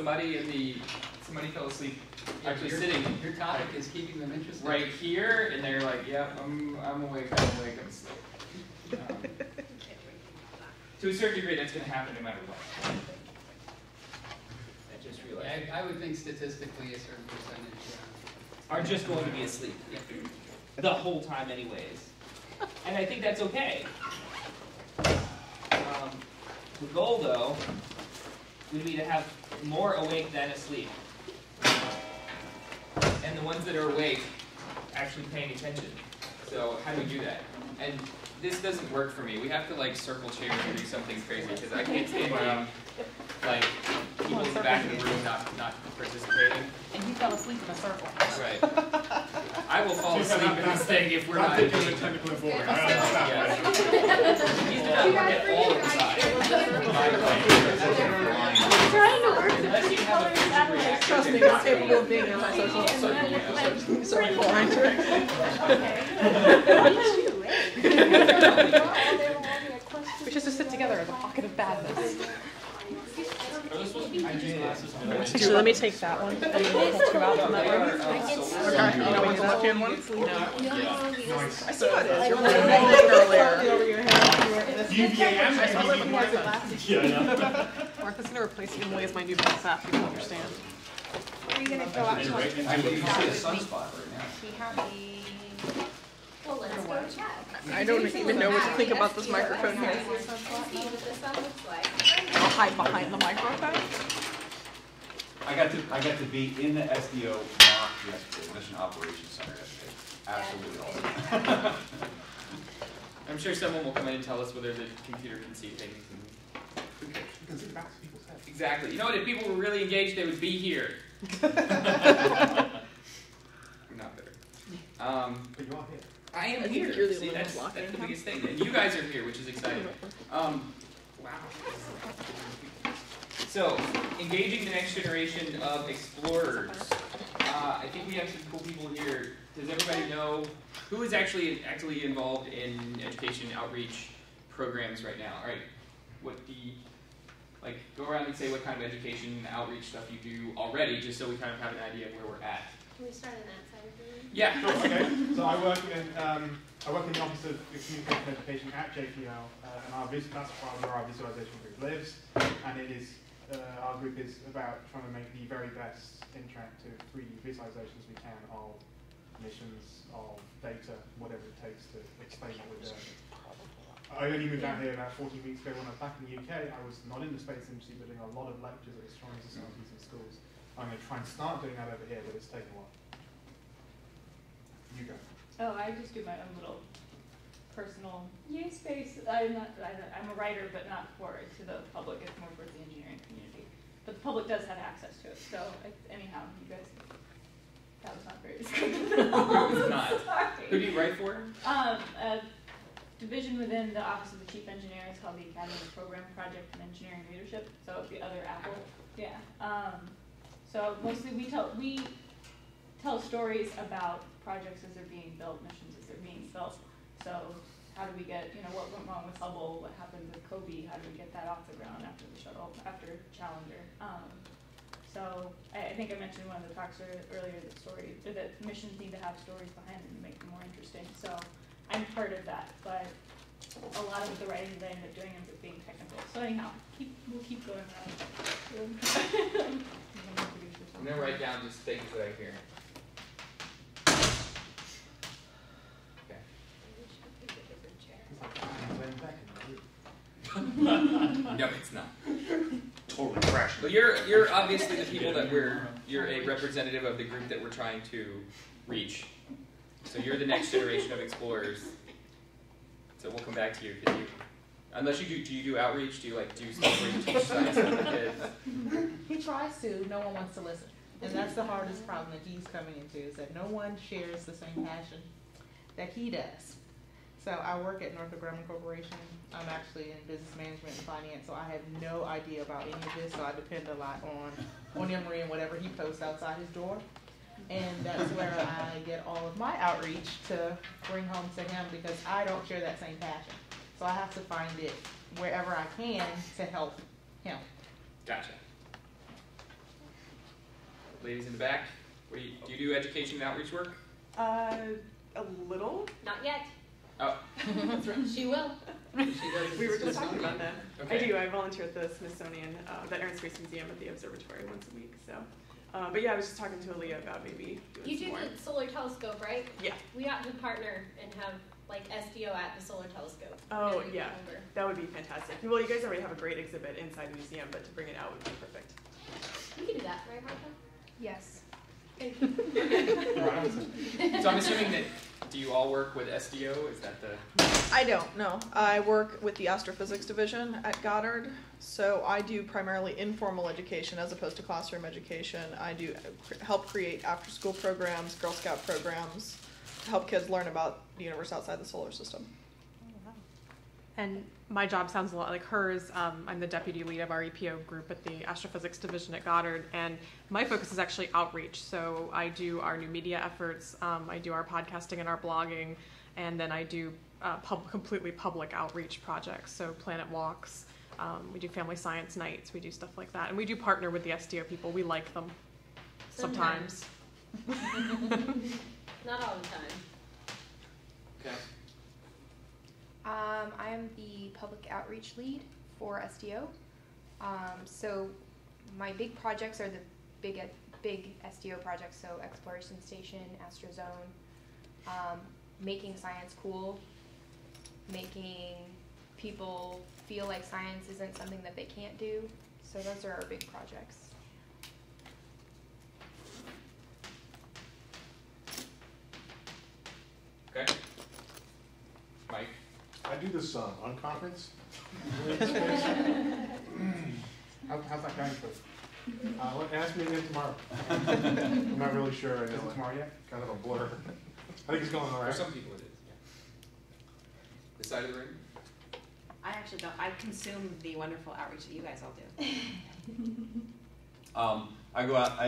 somebody fell asleep actually sitting. Your topic is keeping them interested. Right here, and they're like, "Yep, I'm awake, I'm asleep." To a certain degree, that's going to happen no matter what. I just realized. Yeah, I would think statistically a certain percentage are just going to be asleep the whole time, anyways, and I think that's okay. The goal, though, would be to have more awake than asleep. And the ones that are awake actually paying attention. So how do we do that? And this doesn't work for me. We have to like circle chairs or do something crazy because I can't stand around like people in the back of the room not participating. And he fell asleep in a circle. Right. I will fall asleep in this thing if we're not doing technically forward. I understand. He's not work at all of the time. Trying to work Unless you have a future reaction. Trust me, not capable of being in my social circle. We should just sit together as a pocket of badness. Actually, let me take that one. And then we'll pull two out from that room. Okay, you know what's the left-hand one? No. Nice. I saw it is. You're rolling earlier. Martha's going to replace Emily as my new best staff. You can understand. Are you going to go out to I think you see a sunspot right now. Well, let's go check. I don't even know what to think about this microphone here. See what the sun looks like. I'll hide behind the microphone. I got to be in the SDO MOC yesterday, Mission Operations Center yesterday. Absolutely awesome. I'm sure someone will come in and tell us whether the computer can see things. You can see the backs of people's heads. Exactly. You know what? If people were really engaged, they would be here. We're not there. But you are here. I am I think here. you're the See, one that's blocking the him. biggest thing. And you guys are here, which is exciting. Wow. So, engaging the next generation of explorers. I think we have some cool people here. Does everybody know who is actually involved in education outreach programs right now? All right. Go around and say what kind of education outreach stuff you do already, just so we kind of have an idea of where we're at. Can we start on that side of the room? Yeah. Sure, okay. So I work in the Office of Communication and Education at JPL, and that's where our visualization group lives. And it is our group is about trying to make the very best interactive 3D visualizations we can of missions, of data, whatever it takes to explain what we're doing. I only moved out here about 14 weeks ago. When I was back in the UK, I was not in the space industry, but doing a lot of lectures at astronomy societies and schools. I'm going to try and start doing that over here, but it's taken a while. You go. Oh, I just do my own little personal space. I'm a writer, but not to the public. It's more for the engineering community. But the public does have access to it. So anyhow, you guys, that was not very descriptive. It was not. Sorry. Who do you write for? A division within the Office of the Chief Engineer. It's called the Academy of Program Project and Engineering Leadership. So the other Apple. Yeah. So mostly we tell stories about projects as they're being built, missions as they're being built. So how do we get, what went wrong with Hubble? What happened with Kobe? How do we get that off the ground after the shuttle, after Challenger? So I think I mentioned in one of the talks earlier that missions need to have stories behind them to make them more interesting. So I'm part of that, but a lot of the writing that I end up doing ends up being technical. So anyhow, we'll keep going around. I'm going to write down just things that I hear. No, it's not. Totally crashing. Well, you're obviously the people that you're a representative of the group that we're trying to reach. So you're the next generation of explorers. So we'll come back to you. Unless do you do outreach? Do you do stuff where you teach science to the kids? He tries to. No one wants to listen. And that's the hardest problem that he's coming into, is that no one shares the same passion that he does. So I work at Northrop Grumman Corporation. I'm actually in business management and finance, so I have no idea about any of this, so I depend a lot on Emory and whatever he posts outside his door. And that's where I get all of my outreach to bring home to him, because I don't share that same passion. So I have to find it wherever I can to help him. Gotcha. ladies in the back, do you do education and outreach work? A little. Not yet. Oh, She will. She does We were the just talking about Smithsonian. that. okay. I do. I volunteer at the Smithsonian, the Air and Space Museum at the observatory once a week. So, but yeah, I was just talking to Aaliyah about maybe doing You some do more. the solar telescope, right? Yeah. We ought to partner and have like SDO at the solar telescope. Oh, Maybe yeah. over. That would be fantastic. Well, you guys already have a great exhibit inside the museum, but to bring it out would be perfect. We can do that, right, Martha? Yes. So I'm assuming that, do you all work with SDO? Is that the? I don't, no. I work with the astrophysics division at Goddard, so I do primarily informal education as opposed to classroom education. I do help create after-school programs, Girl Scout programs, to help kids learn about the universe outside the solar system. And my job sounds a lot like hers. I'm the deputy lead of our EPO group at the astrophysics division at Goddard, and my focus is actually outreach. So I do our new media efforts, I do our podcasting and our blogging, and then I do completely public outreach projects. So planet walks, we do family science nights, we do stuff like that, and we do partner with the SDO people. We like them sometimes. Not all the time. Okay. I am the public outreach lead for SDO. So my big projects are the big SDO projects, so Exploration Station, Astrozone, making science cool, making people feel like science isn't something that they can't do. So those are our big projects. Okay. Mike. I do this unconference. How's that going for you? Ask me again tomorrow. I'm not really sure. I Is it know. tomorrow yet? Kind of a blur. I think it's going all For right. some people it is, yeah. This side of the room? I actually don't. I consume the wonderful outreach that you guys all do. I go out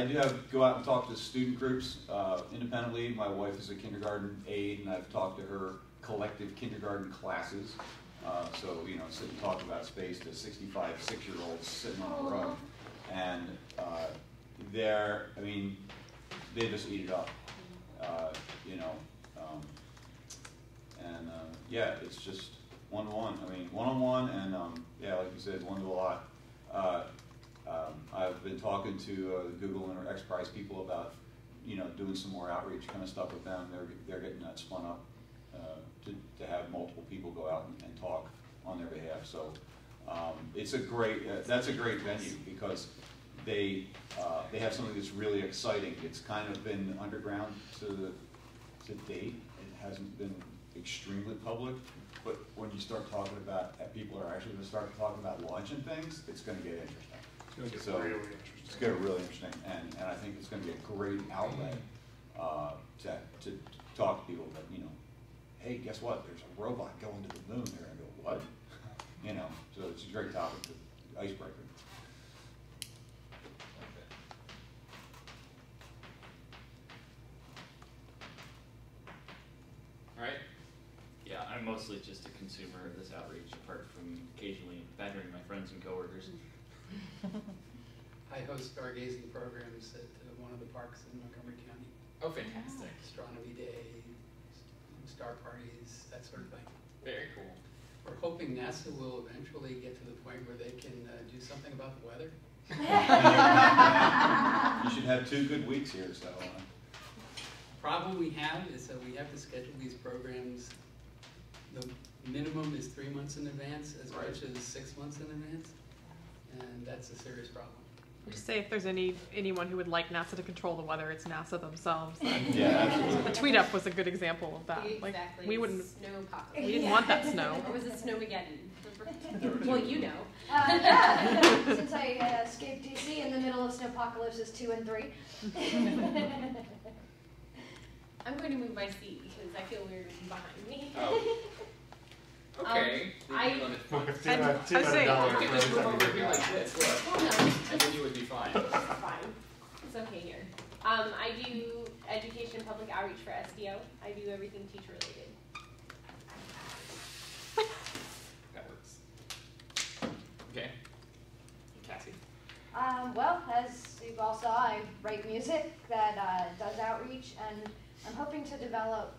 and talk to student groups independently. My wife is a kindergarten aide, and I've talked to her collective kindergarten classes. So, sit and talk about space to 65 6-year-olds sitting on the road. And they just eat it up, yeah, it's just one-to-one. One-on-one and, like you said, one to a lot. I've been talking to the Google Lunar XPRIZE people about, doing some more outreach kind of stuff with them. They're getting that spun up to have multiple people go out and talk on their behalf. So it's a great, that's a great venue because they have something that's really exciting. It's kind of been underground to date. It hasn't been extremely public, but when you start talking about, people are actually going to start talking about launching things, it's going to get interesting. It's going to get So, really interesting. It's going to get really interesting, and I think it's going to be a great outlet to talk to people that, hey, guess what? There's a robot going to the moon. They're going to go, what? So it's a great topic, icebreaker. All right. Yeah, I'm mostly just a consumer of this outreach, apart from occasionally badgering my friends and coworkers. I host stargazing programs at one of the parks in Montgomery County. Oh, fantastic. Astronomy Day, star parties, that sort of thing. Very cool. We're hoping NASA will eventually get to the point where they can do something about the weather. You should have 2 good weeks here, so. Problem we have is that we have to schedule these programs. The minimum is 3 months in advance, as much as 6 months in advance, and that's a serious problem. Just say if there's anyone who would like NASA to control the weather, it's NASA themselves. Yeah, absolutely. The tweet up was a good example of that. Exactly. Like we wouldn't, Snowpocalypse. we didn't want that snow. Or was it Snowmageddon? Well, you know. Yeah. Since I escaped DC in the middle of Snowpocalypses 2 and 3. I'm going to move my seat because I feel weird with you behind me. Oh. Okay. I say, You could just move over here like this, look. Well, no. And then you would be fine. It's fine. It's okay here. I do education and public outreach for SDO. I do everything teacher related. That works. Okay. Cassie. Well, as you all saw, I write write music that does outreach, and I'm hoping to develop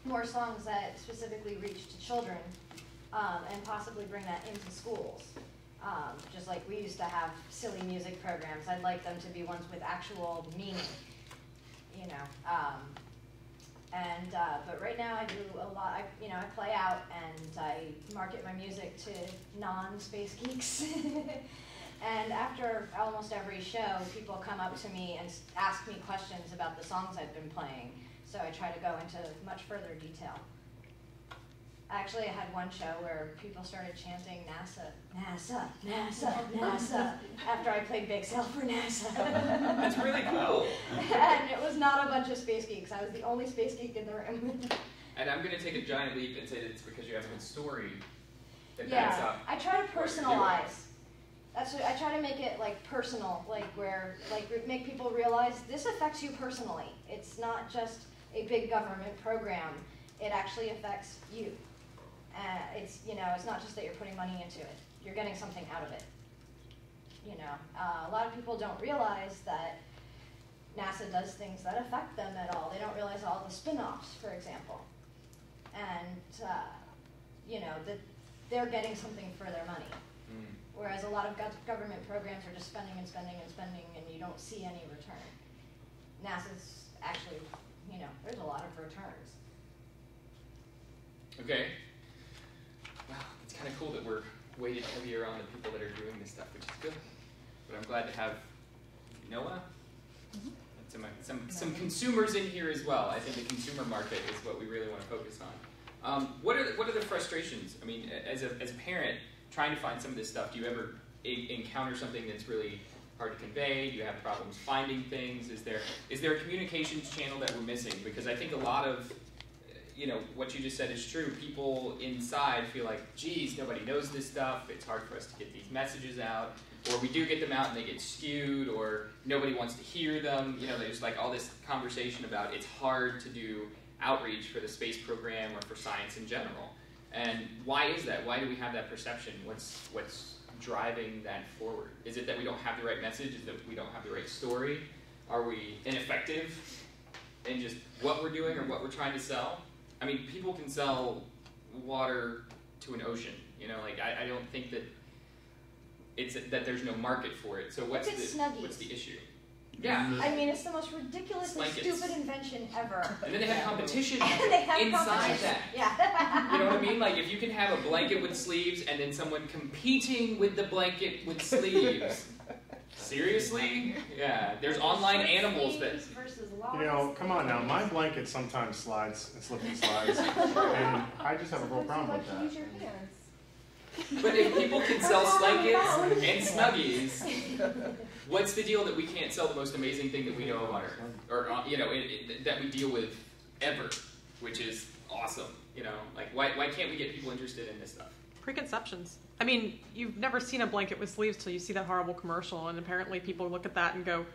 more songs that specifically reach to children, and possibly bring that into schools. Just like we used to have silly music programs, I'd like them to be ones with actual meaning, you know. But right now I do a lot, I play out and I market my music to non-space geeks. And after almost every show, people come up to me and ask me questions about the songs I've been playing. So I try to go into much further detail. Actually, I had one show where people started chanting NASA, NASA, NASA, NASA, after I played Big Sail for NASA. That's really cool. And it was not a bunch of space geeks. I was the only space geek in the room. And I'm going to take a giant leap and say that it's because you have a good story that backs up. I try to personalize. That's what I try to make it like personal, like where make people realize this affects you personally. It's not just a big government program. It actually affects you. It's not just that you're putting money into it. You're getting something out of it. A lot of people don't realize that NASA does things that affect them at all. They don't realize all the spin-offs, for example. And, that they're getting something for their money. Whereas a lot of government programs are just spending and spending and spending, and you don't see any return. NASA's actually, there's a lot of returns. Okay. Wow, it's kind of cool that we're weighted heavier on the people that are doing this stuff, which is good. But I'm glad to have Noah, and some consumers in here as well. I think the consumer market is what we really want to focus on. What are the frustrations? I mean, as a parent, trying to find some of this stuff, do you ever encounter something that's really hard to convey? Do you have problems finding things? Is there a communications channel that we're missing? Because I think a lot of, what you just said is true. People inside feel like, geez, nobody knows this stuff. It's hard for us to get these messages out. Or we do get them out and they get skewed, or nobody wants to hear them. There's like all this conversation about it's hard to do outreach for the space program or for science in general. And why is that? Why do we have that perception? What's driving that forward? Is it that we don't have the right message? Is it that we don't have the right story? Are we ineffective in just what we're doing or what we're trying to sell? I mean, people can sell water to an ocean. I don't think that it's that there's no market for it. So what's the issue? Yeah. I mean, it's the most ridiculous and stupid invention ever. And then they have competition inside that. Yeah. You know what I mean? Like, if you can have a blanket with sleeves and then someone competing with the blanket with sleeves. Seriously? Yeah. There's online animals that... Come on now. My blanket sometimes slides and slips and slides. And I just have a real problem with that. Use your hands. But if people can sell blankets and Snuggies, what's the deal that we can't sell the most amazing thing that we know of on Earth? Or, that we deal with ever, which is awesome. Why can't we get people interested in this stuff? Preconceptions. I mean, you've never seen a blanket with sleeves till you see that horrible commercial, and apparently people look at that and go,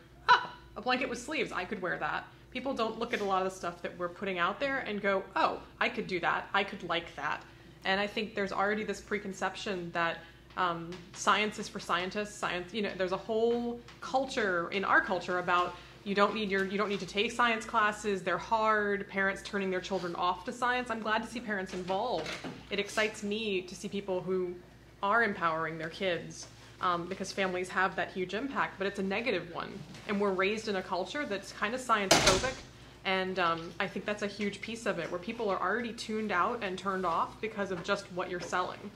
a blanket with sleeves, I could wear that. People don't look at a lot of the stuff that we're putting out there and go, oh, I could do that, I could like that. And I think there's already this preconception that science is for scientists. There's a whole culture in our culture about you don't need to take science classes. They're hard. Parents turning their children off to science. I'm glad to see parents involved. It excites me to see people who are empowering their kids because families have that huge impact. But it's a negative one, and we're raised in a culture that's kind of science-phobic. And I think that's a huge piece of it, where people are already tuned out and turned off because of just what you're selling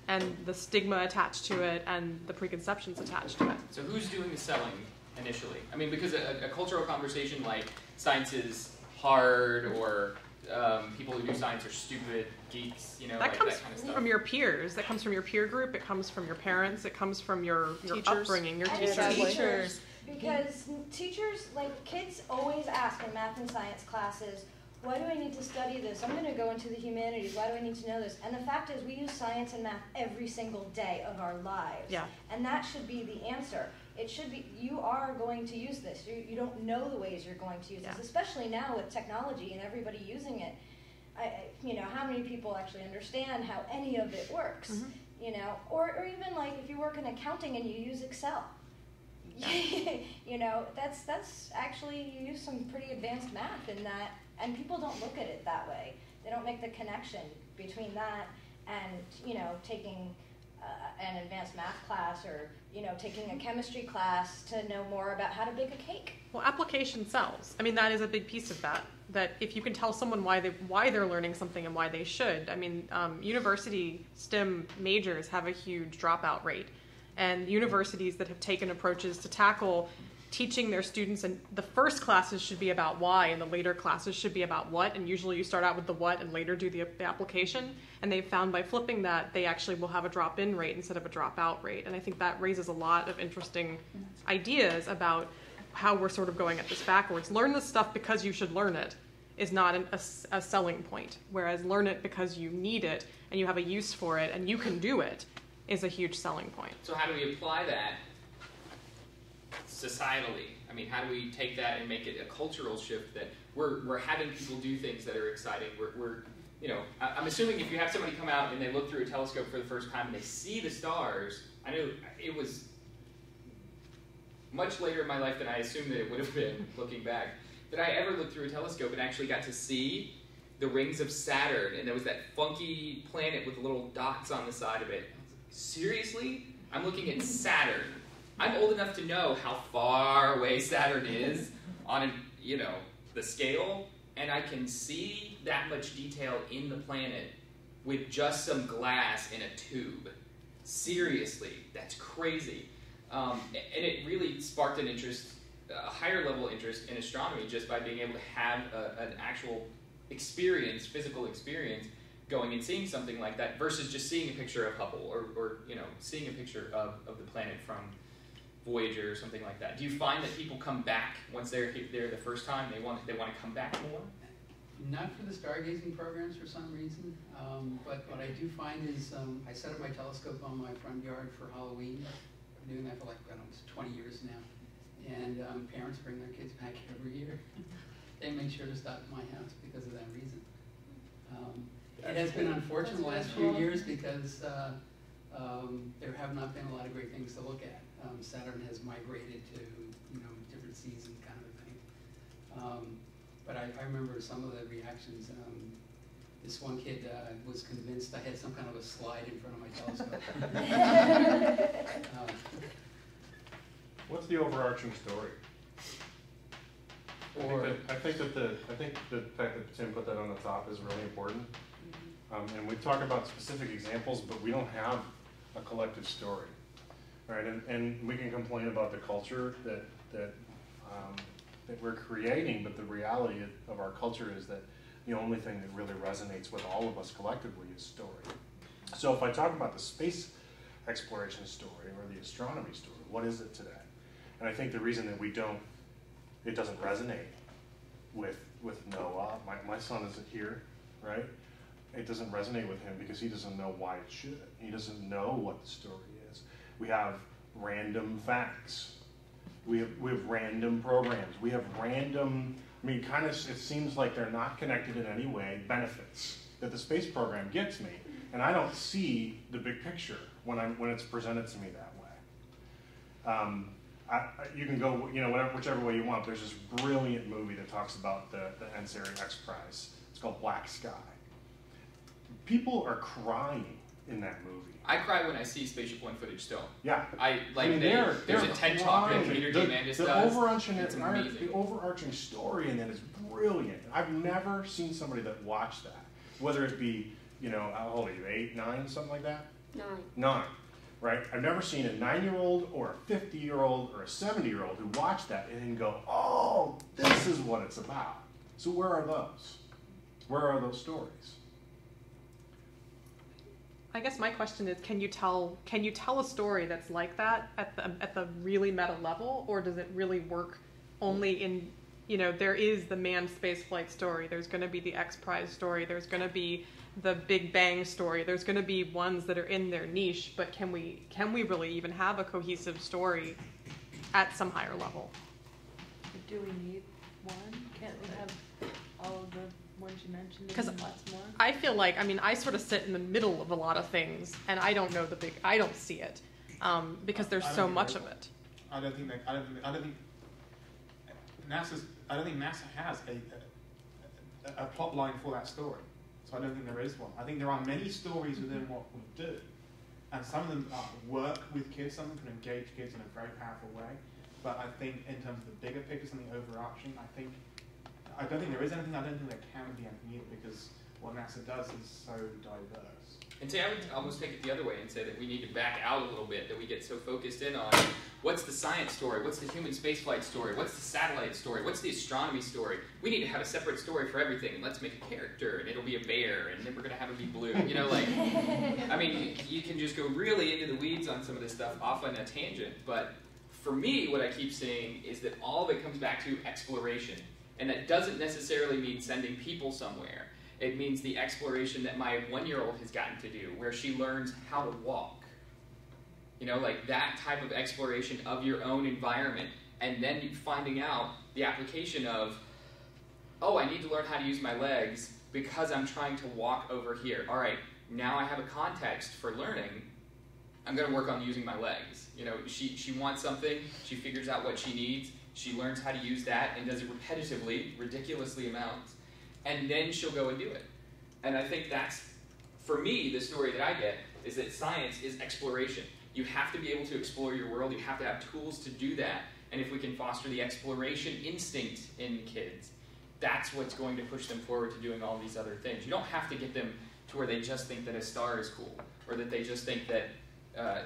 and the stigma attached to it and the preconceptions attached to it. So who's doing the selling initially? I mean, because a cultural conversation like science is hard, or people who do science are stupid geeks, that comes that kind of stuff. From your peers. That comes from your peer group. It comes from your parents. It comes from your upbringing, your teachers. Because teachers, kids always ask in math and science classes, why do I need to study this? I'm going to go into the humanities. Why do I need to know this? And the fact is, we use science and math every single day of our lives. Yeah. And that should be the answer. It should be, you are going to use this. You don't know the ways you're going to use this, especially now with technology and everybody using it. How many people actually understand how any of it works? Or even if you work in accounting and you use Excel. You know, that's actually, you use some pretty advanced math in that, and people don't look at it that way. They don't make the connection between that and, you know, taking an advanced math class, or, you know, taking a chemistry class to know more about how to bake a cake. Well, application sells. I mean, that is a big piece of that. That if you can tell someone why they're learning something and why they should. I mean, university STEM majors have a huge dropout rate, and universities that have taken approaches to tackle teaching their students, and the first classes should be about why, and the later classes should be about what, and usually you start out with the what and later do the application, and they've found by flipping that, they actually will have a drop-in rate instead of a drop-out rate, and I think that raises a lot of interesting ideas about how we're sort of going at this backwards. Learn this stuff because you should learn it is not a selling point, whereas learn it because you need it, and you have a use for it, and you can do it, is a huge selling point. So how do we apply that societally? I mean, how do we take that and make it a cultural shift that we're having people do things that are exciting? We're you know, I'm assuming if you have somebody come out and they look through a telescope for the first time and they see the stars, I know it was much later in my life than I assumed that it would have been, looking back, that I ever looked through a telescope and actually got to see the rings of Saturn, and there was that funky planet with little dots on the side of it. Seriously? I'm looking at Saturn. I'm old enough to know how far away Saturn is on, you know, the scale, and I can see that much detail in the planet with just some glass in a tube. Seriously, that's crazy. And it really sparked an interest, a higher level interest in astronomy, just by being able to have an actual experience, physical experience, going and seeing something like that versus just seeing a picture of Hubble or you know, seeing a picture of the planet from Voyager or something like that. Do you find that people come back once they're there the first time? They want to come back more? Not for the stargazing programs for some reason, but what I do find is I set up my telescope on my front yard for Halloween. I've been doing that for like, I don't know, 20 years now. And parents bring their kids back every year. They make sure to stop at my house because of that reason. It has been unfortunate the last few years because there have not been a lot of great things to look at. Saturn has migrated to, you know, different seasons kind of thing. But I remember some of the reactions. This one kid was convinced I had some kind of a slide in front of my telescope. What's the overarching story? I think the fact that Tim put that on the top is really important. And we talk about specific examples, but we don't have a collective story, right? And we can complain about the culture that we're creating, but the reality of our culture is that the only thing that really resonates with all of us collectively is story. So if I talk about the space exploration story or the astronomy story, what is it today? And I think the reason that it doesn't resonate with Noah, my son isn't here, right? It doesn't resonate with him because he doesn't know why it should. He doesn't know what the story is. We have random facts. We have random programs. We have random, I mean, kind of, it seems like they're not connected in any way, benefits that the space program gets me. And I don't see the big picture when it's presented to me that way. You can go, you know, whichever way you want. There's this brilliant movie that talks about the Lunar XPRIZE. It's called Black Sky. People are crying in that movie. I cry when I see Spaceship One footage still. Yeah. There's a TED Talk that Peter Diamandis does. The overarching story in that is brilliant. I've never seen somebody that watched that. Whether it be, you know, how old are you, 8, 9, something like that? 9. Right? I've never seen a 9-year-old or a 50-year-old or a 70-year-old who watched that and then go, oh, this is what it's about. So where are those? Where are those stories? I guess my question is, can you tell a story that's like that at the really meta level, or does it really work only in, you know, there is the manned spaceflight story, there's going to be the XPRIZE story, there's going to be the Big Bang story, there's going to be ones that are in their niche, but can we really even have a cohesive story at some higher level? Do we need one? Can't we have all of the ones you mentioned Because and lots more? I feel like, I mean, I sort of sit in the middle of a lot of things, and I don't know I don't see it, because there's so much of it. I don't think NASA has a plot line for that story. So I don't think there is one. I think there are many stories within what we do, and some of them work with kids. Some of them can engage kids in a very powerful way. But I think in terms of the bigger picture, something overarching, I don't think there is anything. I don't think there can be anything either, because what NASA does is so diverse. And say I would almost take it the other way and say that we need to back out a little bit, that we get so focused in on what's the science story, what's the human spaceflight story, what's the satellite story, what's the astronomy story. We need to have a separate story for everything, and let's make a character, and it'll be a bear, and then we're going to have it be blue. You know, like, I mean, you can just go really into the weeds on some of this stuff off on a tangent, but for me, what I keep seeing is that all of it comes back to exploration, and that doesn't necessarily mean sending people somewhere. It means the exploration that my 1-year-old has gotten to do, where she learns how to walk. You know, like that type of exploration of your own environment, and then finding out the application of, oh, I need to learn how to use my legs because I'm trying to walk over here. All right, now I have a context for learning. I'm going to work on using my legs. You know, she wants something, she figures out what she needs, she learns how to use that and does it repetitively, ridiculously amounts, and then she'll go and do it. And I think that's, for me, the story that I get is that science is exploration. You have to be able to explore your world, you have to have tools to do that, and if we can foster the exploration instinct in kids, that's what's going to push them forward to doing all these other things. You don't have to get them to where they just think that a star is cool, or that they just think that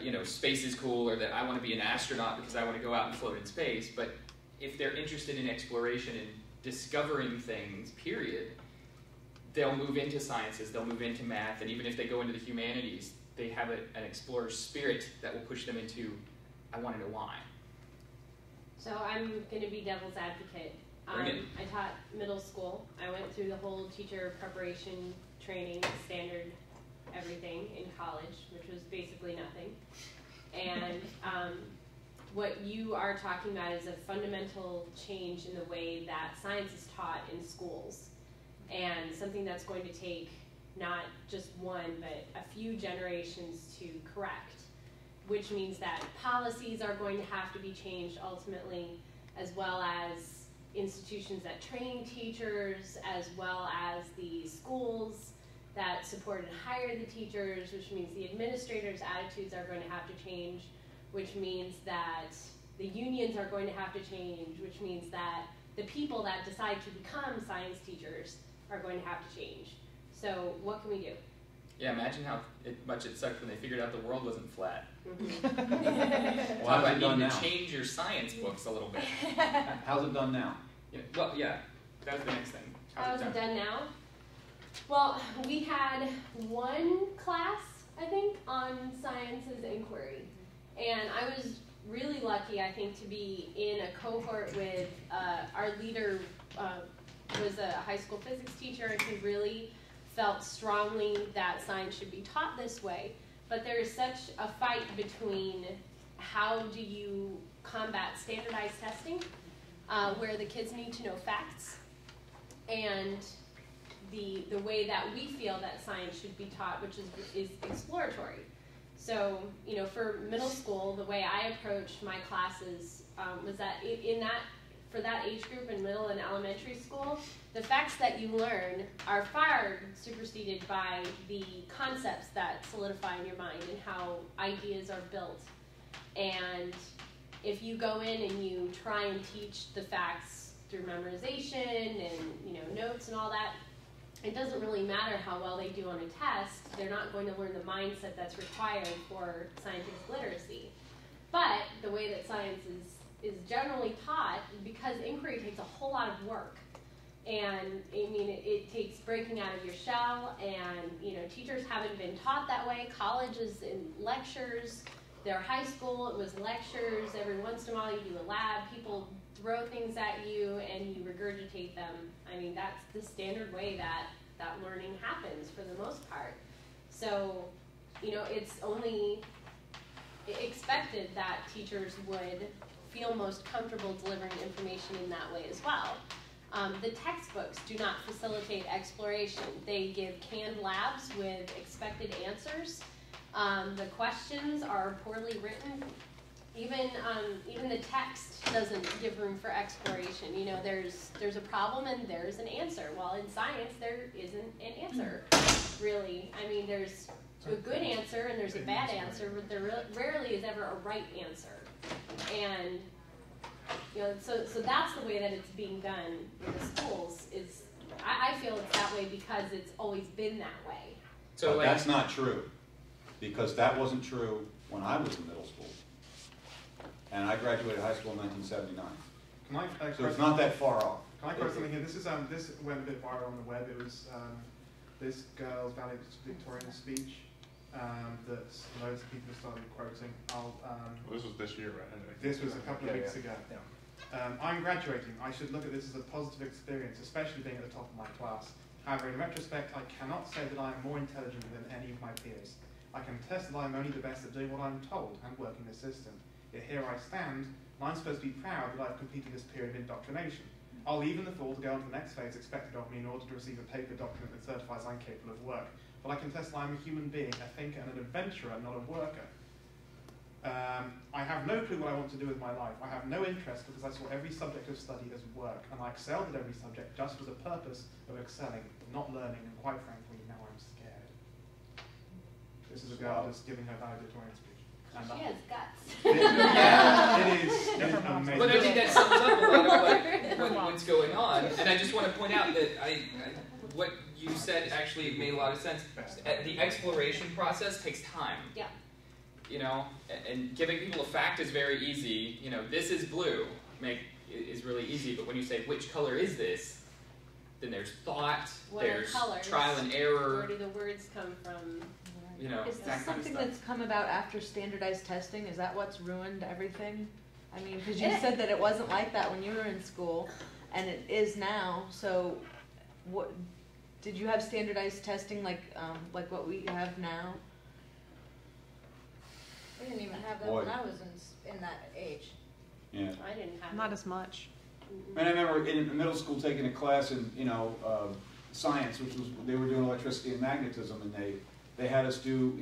you know, space is cool, or that I want to be an astronaut because I want to go out and float in space. But if they're interested in exploration and discovering things, period, they'll move into sciences, they'll move into math, and even if they go into the humanities, they have an explorer's spirit that will push them into, I want to know why. So I'm going to be devil's advocate. I taught middle school. I went through the whole teacher preparation training, standard everything in college, which was basically nothing. And what you are talking about is a fundamental change in the way that science is taught in schools, and something that's going to take not just one, but a few generations to correct, which means that policies are going to have to be changed ultimately, as well as institutions that train teachers, as well as the schools that support and hire the teachers, which means the administrators' attitudes are going to have to change, which means that the unions are going to have to change, which means that the people that decide to become science teachers are going to have to change. So what can we do? Yeah, imagine how much it sucked when they figured out the world wasn't flat. Mm-hmm. Well, I need to change your science books a little bit. How's it done now? Yeah, well, yeah, that was the next thing. How's it done now? Well, we had one class, I think, on sciences inquiry. And I was really lucky, I think, to be in a cohort with our leader was a high school physics teacher, and he really felt strongly that science should be taught this way. But there is such a fight between how do you combat standardized testing, where the kids need to know facts, and the way that we feel that science should be taught, which is exploratory. So, you know, for middle school, the way I approached my classes was that for that age group in middle and elementary school, the facts that you learn are far superseded by the concepts that solidify in your mind and how ideas are built. And if you go in and you try and teach the facts through memorization and, you know, notes and all that, it doesn't really matter how well they do on a test. They're not going to learn the mindset that's required for scientific literacy. But the way that science is generally taught, because inquiry takes a whole lot of work. And I mean, it takes breaking out of your shell, and you know, teachers haven't been taught that way. College is in lectures. Their high school, it was lectures. Every once in a while you do a lab. People throw things at you and you regurgitate them. I mean, that's the standard way that learning happens for the most part. So, you know, it's only expected that teachers would feel most comfortable delivering information in that way as well. The textbooks do not facilitate exploration. They give canned labs with expected answers. The questions are poorly written. Even the text doesn't give room for exploration. You know, there's a problem and there's an answer. Well, in science, there isn't an answer, really. I mean, there's a good answer and there's a bad answer, but there rarely is ever a right answer. And you know, so that's the way that it's being done in the schools. Is I feel it's that way because it's always been that way. So but that's not true, because that wasn't true when I was in middle school. And I graduated high school in 1979. So it's not that far off. Can I quote something here? This went a bit viral on the web. It was this girl's Valedictorian Speech that loads of people started quoting. Well, this was this year, right? This was a couple of weeks ago. Yeah. I'm graduating. I should look at this as a positive experience, especially being at the top of my class. However, in retrospect, I cannot say that I am more intelligent than any of my peers. I can attest that I am only the best at doing what I'm told and working the system. Yet here I stand, and I'm supposed to be proud that I've completed this period of indoctrination. I'll leave in the fall to go on to the next phase expected of me in order to receive a paper document that certifies I'm capable of work. But I can attest that I'm a human being, a thinker and an adventurer, not a worker. I have no clue what I want to do with my life. I have no interest because I saw every subject of study as work, and I excelled at every subject just for the purpose of excelling, not learning, and quite frankly, now I'm scared. This is a girl just giving her valedictorian speech. She has guts. Yeah, it is amazing. But I think that sums up a lot of what's going on. And I just want to point out that what you said actually made a lot of sense. The exploration process takes time. Yeah. You know, and giving people a fact is very easy. You know, this is blue is really easy. But when you say, which color is this? Then there's thought, there's trial and error. Where do the words come from? You know, is this something that's come about after standardized testing? Is that what's ruined everything? I mean, because you said that it wasn't like that when you were in school, and it is now. So, what did you have standardized testing like what we have now? We didn't even have that when I was in that age. Yeah. I didn't have not as much. And I remember in middle school taking a class in science, which was they were doing electricity and magnetism, and they had us do,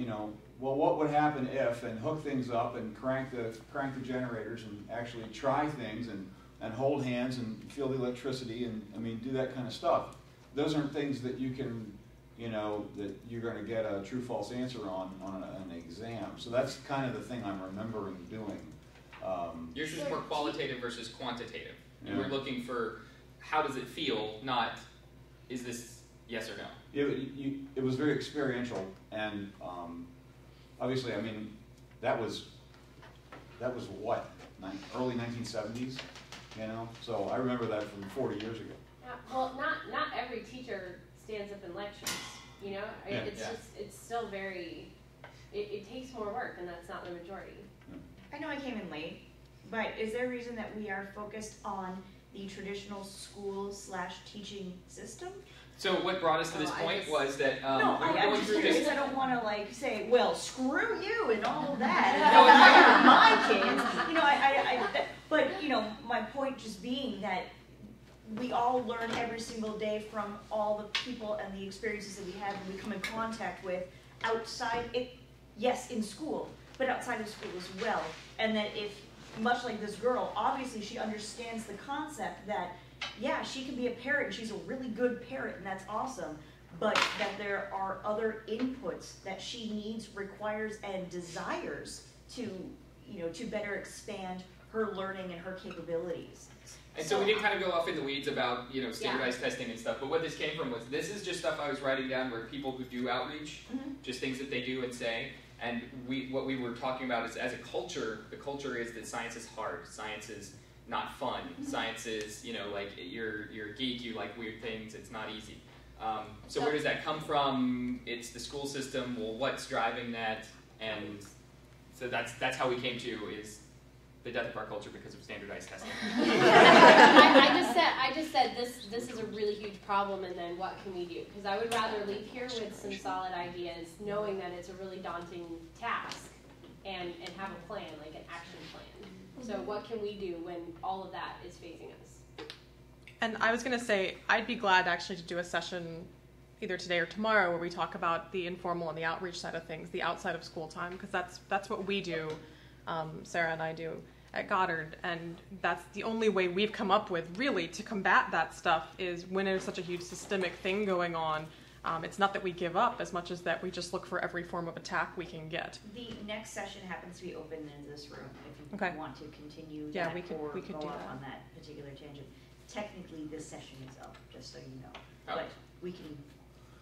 well, what would happen if, and hook things up and crank the generators and actually try things and hold hands and feel the electricity and, do that kind of stuff. Those aren't things that you can, that you're going to get a true-false answer on an exam. So that's kind of the thing I'm remembering doing. Yours is more qualitative versus quantitative. And we're looking for how does it feel, not is this yes or no. It was very experiential, and obviously, that was what, early 1970s, So I remember that from 40 years ago. Well, not every teacher stands up and lectures. It's still very. It takes more work, and that's not the majority. I know I came in late, but is there a reason that we are focused on the traditional school/teaching system? So what brought us to this point was that I'm just curious. I don't want to say, well, screw you and all of that. And my kids, but my point just being that we all learn every single day from all the people and the experiences that we have and we come in contact with outside it. Yes, in school, but outside of school as well. And that if, much like this girl, obviously she understands the concept that yeah, she can be a parent, and she's a really good parent, and that's awesome, but that there are other inputs that she needs, requires, and desires to, to better expand her learning and her capabilities. And so we did kind of go off in the weeds about, standardized testing and stuff, but what this came from was, this is just stuff I was writing down where people who do outreach, just things that they do and say, and what we were talking about is as a culture, the culture is that science is hard, science is not fun. Science is, like you're a geek, you like weird things, it's not easy. So where does that come from? It's the school system. Well, what's driving that? And so that's how we came to is the death of our culture because of standardized testing. I just said this is a really huge problem, and then what can we do? Because I would rather leave here with some solid ideas, knowing that it's a really daunting task, and have a plan, like an action plan. So what can we do when all of that is facing us? And I was going to say, I'd be glad actually to do a session either today or tomorrow where we talk about the informal and the outreach side of things, the outside of school time, because that's what we do Sarah and I do at Goddard, and that's the only way we've come up with, really, to combat that stuff is when there's such a huge systemic thing going on. It's not that we give up as much as that we just look for every form of attack we can get. The next session happens to be open in this room if you want to continue Yeah, that we could go do off that. on that particular tangent. Technically, this session is up, just so you know. Oh. But we can,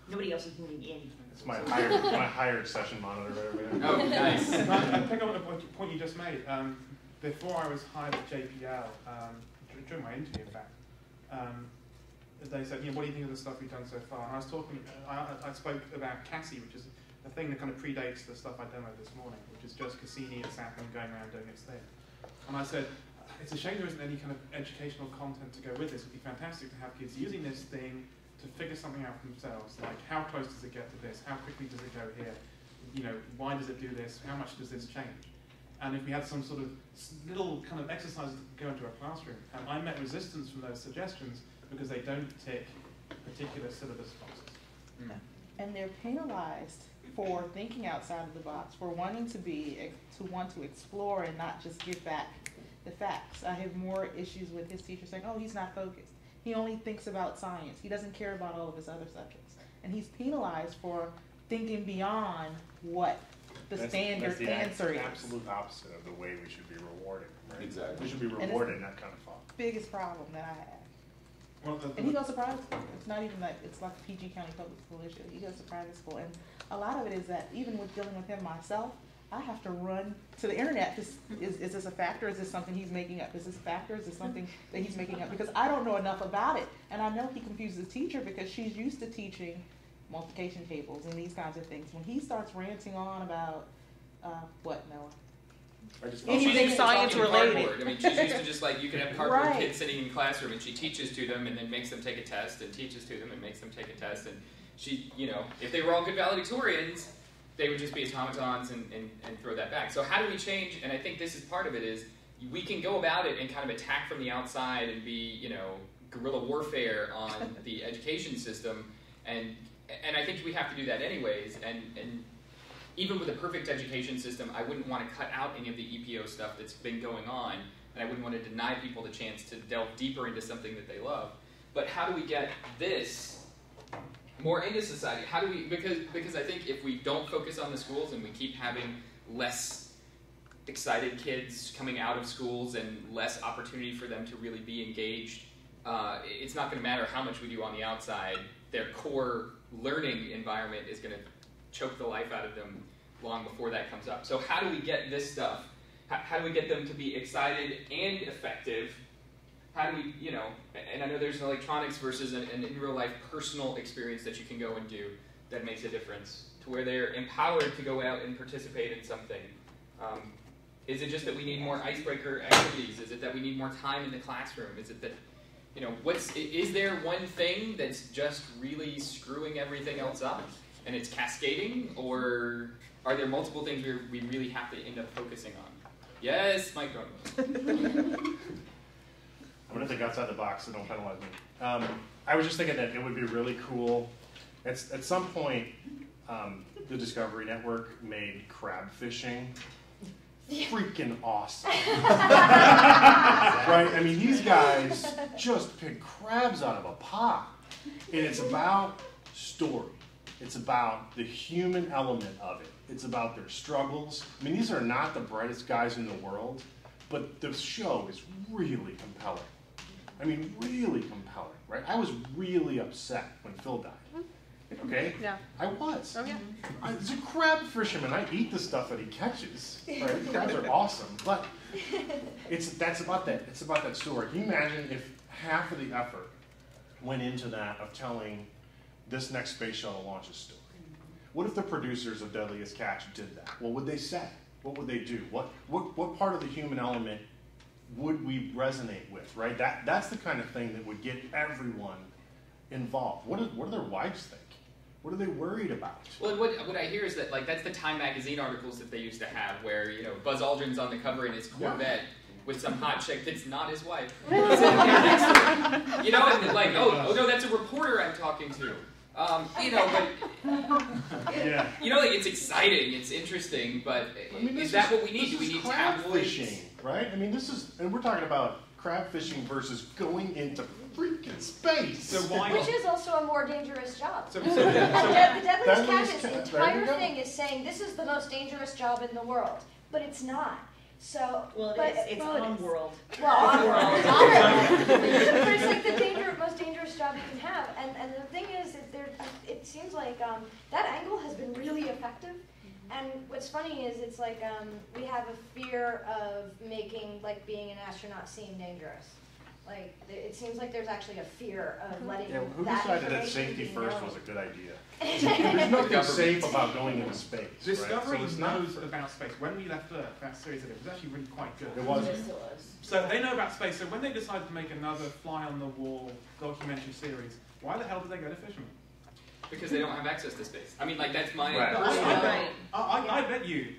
nobody else is moving in. It's my hired session monitor right over there. Oh, nice. I pick up on the point you just made. Before I was hired at JPL, during my interview, in fact, they said, what do you think of the stuff we've done so far? And I was talking, I spoke about Cassie, which is a thing that kind of predates the stuff I demoed this morning, which is just Cassini and Sapling going around doing its thing. And I said, it's a shame there isn't any kind of educational content to go with this. It would be fantastic to have kids using this thing to figure something out for themselves, like how close does it get to this? How quickly does it go here? Why does it do this? How much does this change? And if we had some sort of little kind of exercises that go into a classroom, I met resistance from those suggestions because they don't tick particular syllabus boxes. Mm. And they're penalized for thinking outside of the box, for wanting to want to explore and not just give back the facts. I have more issues with his teacher saying, oh, he's not focused. He only thinks about science. He doesn't care about all of his other subjects. And he's penalized for thinking beyond what the standard answer is. That's the absolute opposite of the way we should be rewarding, right? Exactly. We should be rewarding that kind of thought. Biggest problem that I have. Well, And he goes to private school. It's not even like, it's like a PG County public school issue. He goes to private school. And a lot of it is that even with dealing with him myself, I have to run to the internet. Is this a factor? Is this something he's making up? Is this a factor? Is this something that he's making up? Because I don't know enough about it. And I know he confuses the teacher because she's used to teaching multiplication tables and these kinds of things. When he starts ranting on about, what, Noah? Anything science related. I mean, she's used to just like, you can have cardboard Right. kids sitting in classroom and she teaches to them and then makes them take a test and teaches to them and makes them take a test. And she, if they were all good valedictorians, they would just be automatons and throw that back. So how do we change? And I think this is part of it is we can go about it and kind of attack from the outside and be, guerrilla warfare on the education system. And I think we have to do that anyways. And even with a perfect education system, I wouldn't want to cut out any of the EPO stuff that's been going on, and I wouldn't want to deny people the chance to delve deeper into something that they love. But how do we get this more into society? How do we, because I think if we don't focus on the schools and we keep having less excited kids coming out of schools and less opportunity for them to really be engaged, it's not going to matter how much we do on the outside. Their core learning environment is going to choke the life out of them long before that comes up. So how do we get this stuff? How do we get them to be excited and effective? How do we, and I know there's an electronics versus an in real life personal experience that you can go and do that makes a difference to where they're empowered to go out and participate in something. Is it just that we need more icebreaker activities? Is it that we need more time in the classroom? Is it that, is there one thing that's just really screwing everything else up? And it's cascading, or are there multiple things we really have to end up focusing on? Yes, Mike Grunwald. I'm going to think outside the box, so don't penalize me. I was just thinking that it would be really cool. At some point, the Discovery Network made crab fishing freaking awesome. Right? I mean, these guys just pick crabs out of a pot. And it's about story. It's about the human element of it. It's about their struggles. I mean, these are not the brightest guys in the world, but the show is really compelling. I mean, really compelling, right? I was really upset when Phil died. Okay? Yeah. I was. Oh, yeah. He's a crab fisherman. I eat the stuff that he catches. Right? Crabs are awesome. But that's about that. It's about that story. Can you imagine if half of the effort went into that of telling this next space shuttle launches story? What if the producers of Deadliest Catch did that? What would they say? What would they do? What part of the human element would we resonate with, right? That's the kind of thing that would get everyone involved. What do their wives think? What are they worried about? Well, what I hear is that that's the Time magazine articles that they used to have, where Buzz Aldrin's on the cover in his Corvette with some hot chick that's not his wife. Sitting there next to him. And like, oh no, that's a reporter I'm talking to. You know, but Yeah. you know, like, it's exciting, it's interesting, but I mean, is that what we need? Do we need crab tabloids? fishing, right? I mean, this is, and we're talking about crab fishing versus going into freaking space. So why? Which is also a more dangerous job. So, The Deadliest That Catch's means- there you entire go. thing is saying this is the most dangerous job in the world, but it's not. So, Well, but, it's well, it on is. world. Well, on world. But it's like the most dangerous job you can have. And the thing is, that it seems like that angle has been really effective. And what's funny is it's like we have a fear of making being an astronaut seem dangerous. Like it seems like there's actually a fear of letting Yeah, who that decided that information safety be first known. was a good idea? There's nothing Government. safe about going into space. Discovery right? So it's not- knows about space. When we left Earth, that series of it was actually really quite good. It was. So they know about space. So when they decided to make another fly-on-the-wall documentary series, why the hell did they go to fishermen? Because they don't have access to space. I mean, like, that's my... Right. I bet you,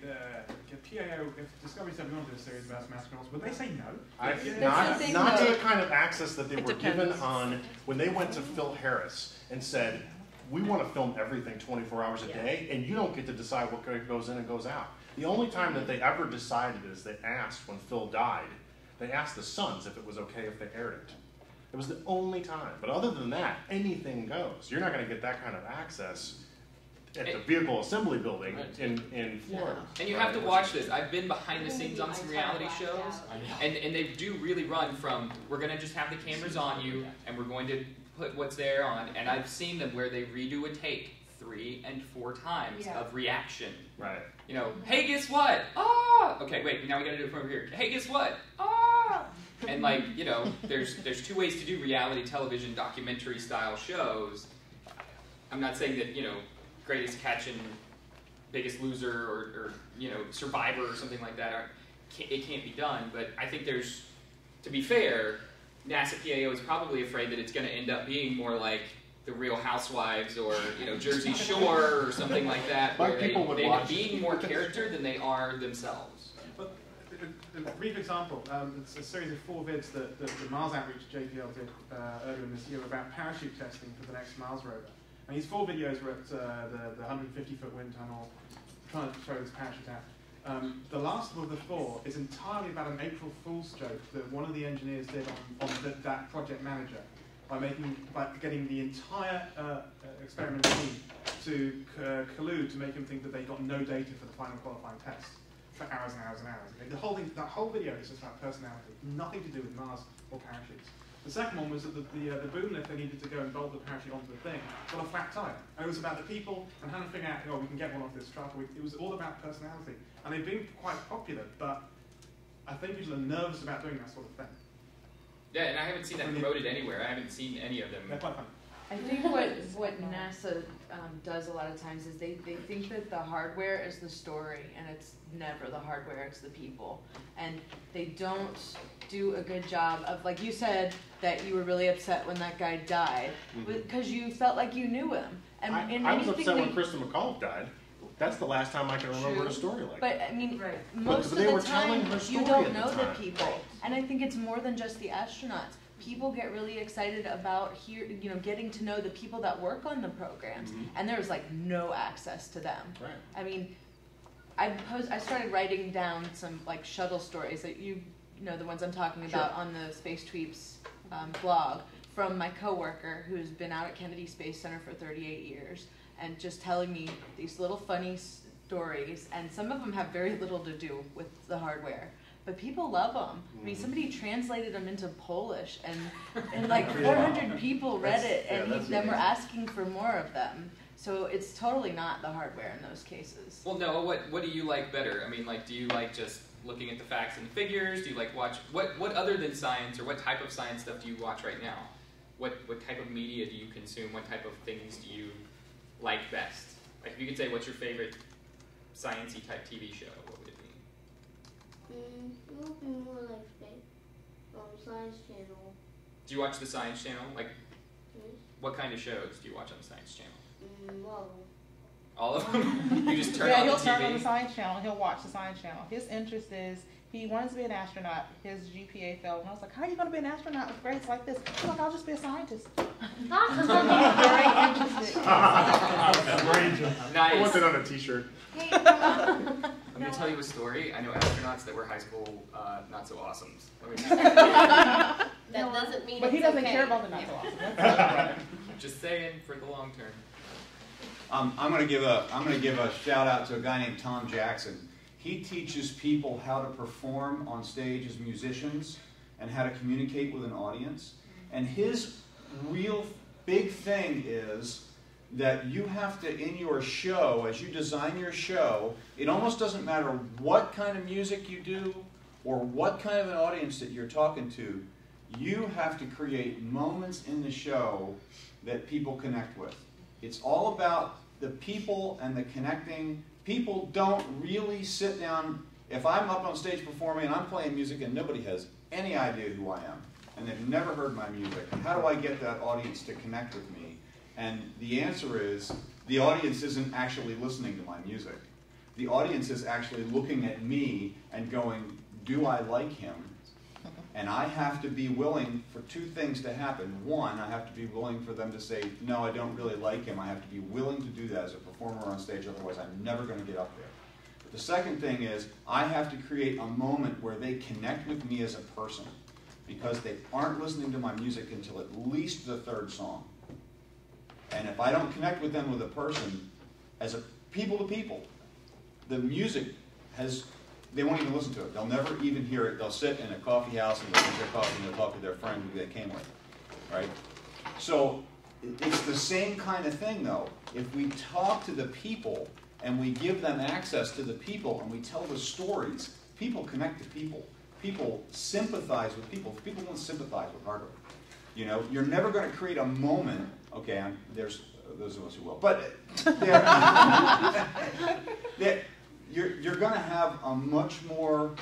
PAO, if Discovery said we want to do a series about some astronauts, would they say no? Not to the kind of access that they It were depends. given on when they went to Phil Harris and said, we want to film everything 24 hours a day, and you don't get to decide what goes in and goes out. The only time that they ever decided is they asked when Phil died, they asked the sons if it was okay if they aired it. It was the only time. But other than that, anything goes. You're not going to get that kind of access at the vehicle assembly building in Florida. And you have to watch this. I've been behind the scenes on some reality shows, and they do really run from, we're going to just have the cameras on you, and we're going to put what's there on, and I've seen them where they redo a take 3 and 4 times of reaction. Right. You know, hey, guess what? Ah! Okay, wait, now we gotta do it from over here. Hey, guess what? Ah! And like, you know, there's 2 ways to do reality television documentary style shows. I'm not saying that, you know, Greatest Catch and Biggest Loser or you know, Survivor or something like that it can't be done, but I think there's, to be fair, NASA PAO is probably afraid that it's going to end up being more like The Real Housewives or, you know, Jersey Shore or something like that, where they end up being more character than they are themselves. But a brief example, it's a series of 4 vids that the Mars Outreach JPL did earlier in this year about parachute testing for the next Mars rover. And these 4 videos were at the 150-foot wind tunnel, trying to throw this parachute out. The last of the 4 is entirely about an April Fool's joke that one of the engineers did on that project manager by getting the entire experiment team to collude to make him think that they got no data for the final qualifying test for hours and hours and hours. Okay? That whole video is just about personality, nothing to do with Mars or parachutes. The second one was that the boom lift they needed to go and bolt the parachute onto the thing got a flat tire. And it was about the people and how to figure out, oh, we can get one off this truck. It was all about personality. And they've been quite popular, but I think people are nervous about doing that sort of thing. Yeah, and I haven't seen that promoted anywhere. I haven't seen any of them. They're quite fun. I think what NASA does a lot of times is they think that the hardware is the story, and it's never the hardware, it's the people. And they don't do a good job of, like you said, that you were really upset when that guy died, because you felt like you knew him. And I was upset when Kristen McCall died. That's the last time I can remember a story like that. But I mean, most of the time, you don't know the people. And I think it's more than just the astronauts. People get really excited about getting to know the people that work on the programs, and there's like no access to them. Right. I mean, I started writing down some like shuttle stories that you know the ones I'm talking about on the Space Tweeps blog from my coworker who's been out at Kennedy Space Center for 38 years, and just telling me these little funny stories, and some of them have very little to do with the hardware. But people love them. I mean, somebody translated them into Polish, and like 400 people read it, and then we're asking for more of them. So it's totally not the hardware in those cases. Well, Noah, what do you like better? I mean, like, do you like just looking at the facts and figures? Do you like watch what other than science, or what type of science stuff do you watch right now? What type of media do you consume? What type of things do you like best? Like, if you could say, what's your favorite science-y type TV show, what would it be? It would be more like Science Channel. Do you watch the Science Channel? Like, what kind of shows do you watch on the Science Channel? All of them. All of them? You just turn on the he'll TV? turn on the Science Channel. He'll watch the Science Channel. His interest is He wanted to be an astronaut. His GPA fell, and I was like, "How are you going to be an astronaut with grades like this?" He's like, "I'll just be a scientist." Very interested. Nice. I want that on a T-shirt. I'm going to tell you a story. I know astronauts that were high school not so awesomes. That doesn't mean But he it's doesn't okay. care about the not so awesome. Just saying for the long term. I'm going to give a shout out to a guy named Tom Jackson. He teaches people how to perform on stage as musicians and how to communicate with an audience. And his real big thing is that you have to, in your show, as you design your show, it almost doesn't matter what kind of music you do or what kind of an audience that you're talking to, you have to create moments in the show that people connect with. It's all about the people and the connecting. People don't really sit down. If I'm up on stage performing and I'm playing music and nobody has any idea who I am, and they've never heard my music, how do I get that audience to connect with me? And the answer is, the audience isn't actually listening to my music. The audience is actually looking at me and going, do I like him? And I have to be willing for two things to happen. One, I have to be willing for them to say, no, I don't really like him. I have to be willing to do that as a performer on stage, otherwise I'm never going to get up there. But the second thing is, I have to create a moment where they connect with me as a person, because they aren't listening to my music until at least the third song. And if I don't connect with them with a person, as a people to people, the music they won't even listen to it. They'll never even hear it. They'll sit in a coffee house and they'll drink their coffee and they'll talk to their friend who they came with, right? So it's the same kind of thing, though. If we talk to the people and we give them access to the people and we tell the stories, people connect to people. People sympathize with people. People don't sympathize with hardware. You know, you're never going to create a moment. Okay, there's those of us who will, but you're going to have a much more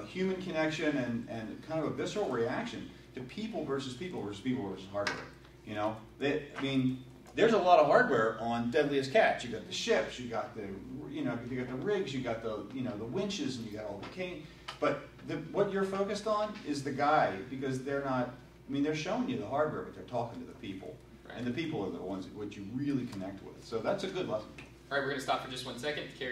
human connection and kind of a visceral reaction to people versus hardware. You know, there's a lot of hardware on Deadliest Catch. You got the ships, you got the rigs, you got the the winches, and you got all the cane. But what you're focused on is the guy, because they're not. I mean, they're showing you the hardware, but they're talking to the people, and the people are the ones that you really connect with. So that's a good lesson. All right, we're going to stop for just 1 second. Carrie